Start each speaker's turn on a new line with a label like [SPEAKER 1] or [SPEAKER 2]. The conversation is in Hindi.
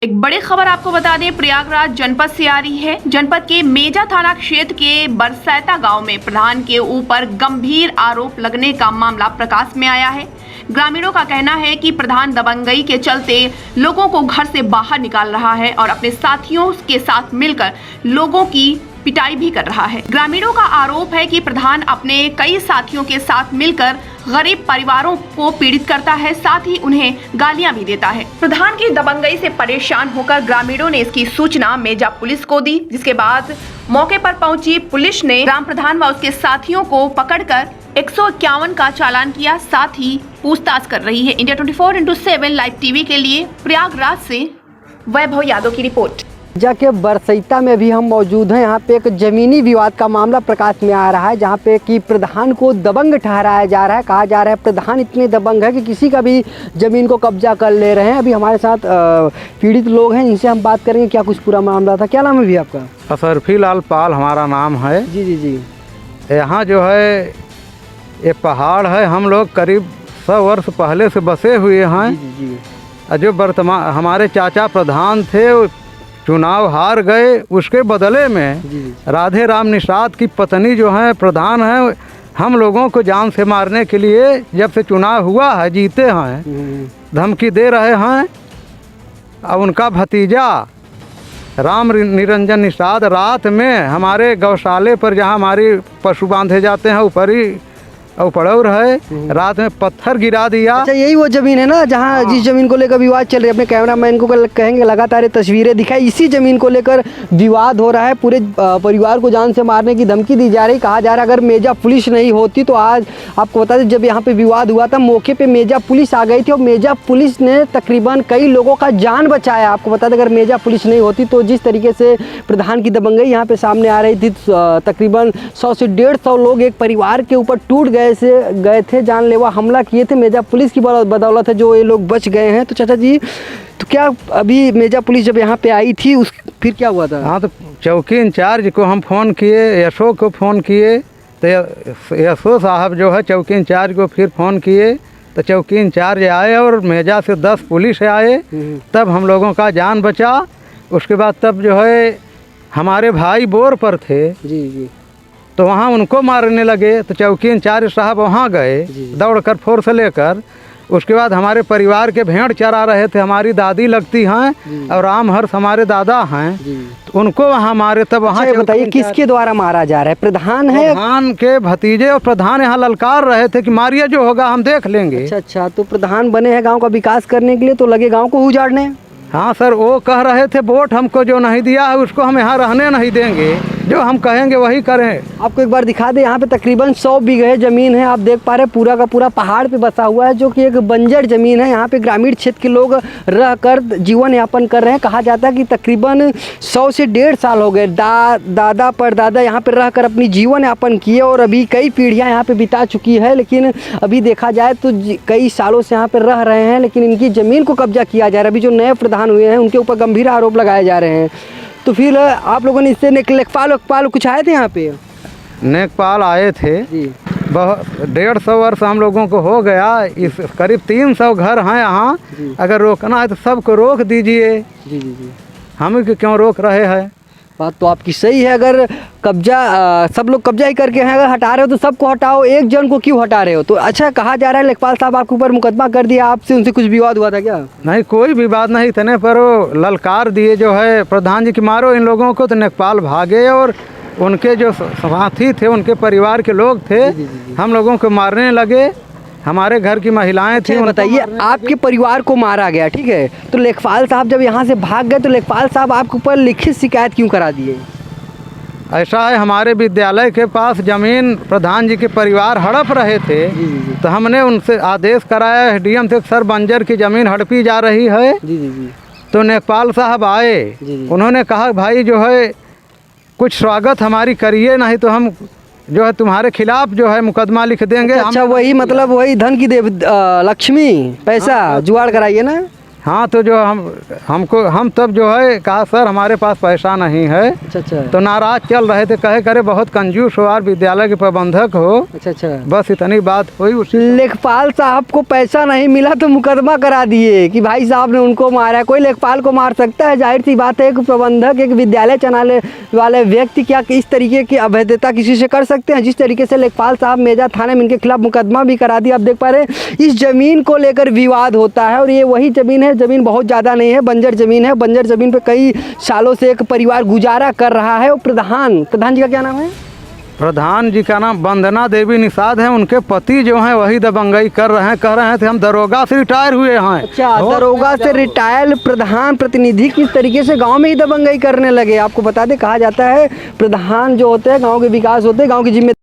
[SPEAKER 1] एक बड़ी खबर आपको बता दें, प्रयागराज जनपद से आ रही है। जनपद के मेजा थाना क्षेत्र के बरसैता गांव में प्रधान के ऊपर गंभीर आरोप लगने का मामला प्रकाश में आया है। ग्रामीणों का कहना है कि प्रधान दबंगई के चलते लोगों को घर से बाहर निकाल रहा है और अपने साथियों के साथ मिलकर लोगों की पिटाई भी कर रहा है। ग्रामीणों का आरोप है कि प्रधान अपने कई साथियों के साथ मिलकर गरीब परिवारों को पीड़ित करता है, साथ ही उन्हें गालियां भी देता है। प्रधान की दबंगई से परेशान होकर ग्रामीणों ने इसकी सूचना मेजा पुलिस को दी, जिसके बाद मौके पर पहुंची पुलिस ने ग्राम प्रधान व उसके साथियों को पकड़कर 151 का चालान किया, साथ ही पूछताछ कर रही है। इंडिया 24/7 लाइव टीवी के लिए प्रयागराज से वैभव यादव की रिपोर्ट।
[SPEAKER 2] जाके बरसैता में भी हम मौजूद हैं। यहाँ पे एक ज़मीनी विवाद का मामला प्रकाश में आ रहा है, जहाँ पे कि प्रधान को दबंग ठहराया जा रहा है। कहा जा रहा है प्रधान इतने दबंग है कि किसी का भी ज़मीन को कब्जा कर ले रहे हैं। अभी हमारे साथ पीड़ित लोग हैं, इनसे हम बात करेंगे क्या कुछ पूरा मामला था। क्या नाम है भी आपका?
[SPEAKER 3] असरफी लाल पाल हमारा नाम है।
[SPEAKER 2] जी जी जी।
[SPEAKER 3] यहाँ जो है ये पहाड़ है, हम लोग करीब 100 वर्ष पहले से बसे हुए हैं।
[SPEAKER 2] जी जी
[SPEAKER 3] और जो वर्तमान हमारे चाचा प्रधान थे चुनाव हार गए, उसके बदले में राधे राम निषाद की पत्नी जो है प्रधान है, हम लोगों को जान से मारने के लिए जब से चुनाव हुआ है, जीते हैं, धमकी दे रहे हैं। अब उनका भतीजा राम निरंजन निषाद रात में हमारे गौशाले पर, जहाँ हमारी पशु बांधे जाते हैं, ऊपर ही पड़ौर है, रात में पत्थर गिरा दिया।
[SPEAKER 2] अच्छा, यही वो जमीन है ना जहाँ जिस जमीन को लेकर विवाद चल रहा है? अपने कैमरामैन को कहेंगे लगातार तस्वीरें दिखाई, इसी जमीन को लेकर विवाद हो रहा है। पूरे परिवार को जान से मारने की धमकी दी जा रही। कहा जा रहा है अगर मेजा पुलिस नहीं होती तो आज आपको बता दें, जब यहाँ पे विवाद हुआ था मौके पे मेजा पुलिस आ गई थी और मेजा पुलिस ने तकरीबन कई लोगों का जान बचाया। आपको बता दें अगर मेजा पुलिस नहीं होती तो जिस तरीके से प्रधान की दबंगई यहाँ पे सामने आ रही थी, तकरीबन 100 से 150 लोग एक परिवार के ऊपर टूट गए थे, जानलेवा हमला किए थे। मेजा पुलिस की बदौलत है जो ये लोग बच गए हैं। तो चाचा जी, तो क्या अभी मेजा पुलिस जब यहाँ पे आई थी फिर क्या हुआ था?
[SPEAKER 3] हाँ, तो चौकी इंचार्ज को हम फ़ोन किए, यशो को फ़ोन किए, तो यशो साहब जो है चौकी इंचार्ज को फिर फ़ोन किए, तो चौकी इंचार्ज आए और मेजा से 10 पुलिस आए, तब हम लोगों का जान बचा। उसके बाद तब जो है हमारे भाई बोर पर थे
[SPEAKER 2] जी जी,
[SPEAKER 3] तो वहाँ उनको मारने लगे, तो चौकी इंचार्ज साहब वहाँ गए दौड़कर फोर्स लेकर। उसके बाद हमारे परिवार के भेड़ चरा रहे थे, हमारी दादी लगती हैं और रामहर्ष हमारे दादा हैं, तो उनको वहाँ मारे। तब वहाँ
[SPEAKER 2] बताइए किसके द्वारा मारा जा रहा है? प्रधान है?
[SPEAKER 3] प्रधान के भतीजे, और प्रधान यहाँ ललकार रहे थे कि मारिए, जो होगा हम देख लेंगे।
[SPEAKER 2] अच्छा, तो प्रधान बने हैं गाँव का विकास करने के लिए, तो लगे गाँव को उजाड़ने।
[SPEAKER 3] हाँ सर, वो कह रहे थे वोट हमको जो नहीं दिया है उसको हम यहाँ रहने नहीं देंगे, जो हम कहेंगे वही करें।
[SPEAKER 2] आपको एक बार दिखा दे, यहाँ पे तकरीबन 100 बीघे ज़मीन है। आप देख पा रहे हैं पूरा का पूरा पहाड़ पे बसा हुआ है, जो कि एक बंजर ज़मीन है। यहाँ पे ग्रामीण क्षेत्र के लोग रहकर जीवन यापन कर रहे हैं। कहा जाता है कि तकरीबन 100 से 1.5 साल हो गए दादा परदादा यहाँ पे रहकर अपनी जीवन यापन किए, और अभी कई पीढ़ियाँ यहाँ पे बिता चुकी है। लेकिन अभी देखा जाए तो कई सालों से यहाँ पर रह रहे हैं, लेकिन इनकी ज़मीन को कब्जा किया जा रहा है। अभी जो नए प्रधान हुए हैं उनके ऊपर गंभीर आरोप लगाए जा रहे हैं। तो फिर आप लोगों ने इससे लेखपाल कुछ आए थे यहाँ पे?
[SPEAKER 3] नेकपाल आए थे
[SPEAKER 2] जी।
[SPEAKER 3] बहुत 150 वर्ष हम लोगों को हो गया। इस करीब 300 घर हैं यहाँ, अगर रोकना है तो सबको रोक दीजिए।
[SPEAKER 2] जी जी जी,
[SPEAKER 3] हम क्यों रोक रहे हैं?
[SPEAKER 2] बात तो आपकी सही है। अगर कब्जा सब लोग कब्जा ही करके हैं, अगर हटा रहे हो तो सबको हटाओ, एक जन को क्यों हटा रहे हो? तो अच्छा, कहा जा रहा है लेखपाल साहब आपके ऊपर मुकदमा कर दिया, आपसे उनसे कुछ विवाद हुआ था क्या?
[SPEAKER 3] नहीं, कोई विवाद नहीं, इतने पर वो ललकार दिए जो है प्रधान जी की मारो इन लोगों को, तो नेकपाल भागे और उनके जो साथी थे, उनके परिवार के लोग थे, हम लोगों को मारने लगे। हमारे घर की महिलाएं थी।
[SPEAKER 2] बताइए, आपके परिवार को मारा गया, ठीक है, तो लेखपाल साहब जब यहाँ से भाग गए तो लेखपाल साहब आपके ऊपर लिखित शिकायत क्यों करा दिए?
[SPEAKER 3] ऐसा है, हमारे विद्यालय के पास ज़मीन प्रधान जी के परिवार हड़प रहे थे, तो हमने उनसे आदेश कराया एसडीएम से, सर बंजर की ज़मीन हड़पी जा रही है। तो नेकपाल साहब आए, उन्होंने कहा भाई जो है कुछ स्वागत हमारी करिए, नहीं तो हम जो है तुम्हारे खिलाफ जो है मुकदमा लिख देंगे।
[SPEAKER 2] अच्छा, वही मतलब वही धन की लक्ष्मी पैसा जुगाड़ कराइए ना।
[SPEAKER 3] हाँ तो जो हम तब जो है कहा सर हमारे पास पैसा नहीं है।
[SPEAKER 2] अच्छा अच्छा
[SPEAKER 3] तो नाराज चल रहे थे, कहे करे बहुत कंजूस हो और विद्यालय के प्रबंधक हो।
[SPEAKER 2] अच्छा अच्छा।
[SPEAKER 3] बस इतनी बात हुई। उसी
[SPEAKER 2] लेखपाल साहब को पैसा नहीं मिला तो मुकदमा करा दिए कि भाई साहब ने उनको मारा। कोई लेखपाल को मार सकता है? जाहिर सी बात है, एक प्रबंधक एक विद्यालय चलाने वाले व्यक्ति क्या इस तरीके की अवैधता किसी से कर सकते हैं? जिस तरीके से लेखपाल साहब मेजा थाने में इनके खिलाफ मुकदमा भी करा दिया। आप देख पा रहे हैं इस जमीन को लेकर विवाद होता है और ये वही जमीन है, जमीन बहुत ज़्यादा नहीं है, बंजर जमीन है। बंजर जमीन पे कई सालों से एक परिवार गुजारा कर रहा है। वो प्रधान जी का क्या नाम है?
[SPEAKER 3] प्रधान जी का नाम वंदना देवी निषाद है। उनके पति जो हैं वही दबंगई कर रहे हैं, कह रहे थे हम दरोगा से रिटायर हुए हैं।
[SPEAKER 2] अच्छा, दरोगा से रिटायर प्रधान प्रतिनिधि किस तरीके से गांव में ही दबंगई करने लगे? आपको बता दें, कहा जाता है प्रधान जो होते हैं गांव के विकास होते हैं, गांव की जिम्मेदारी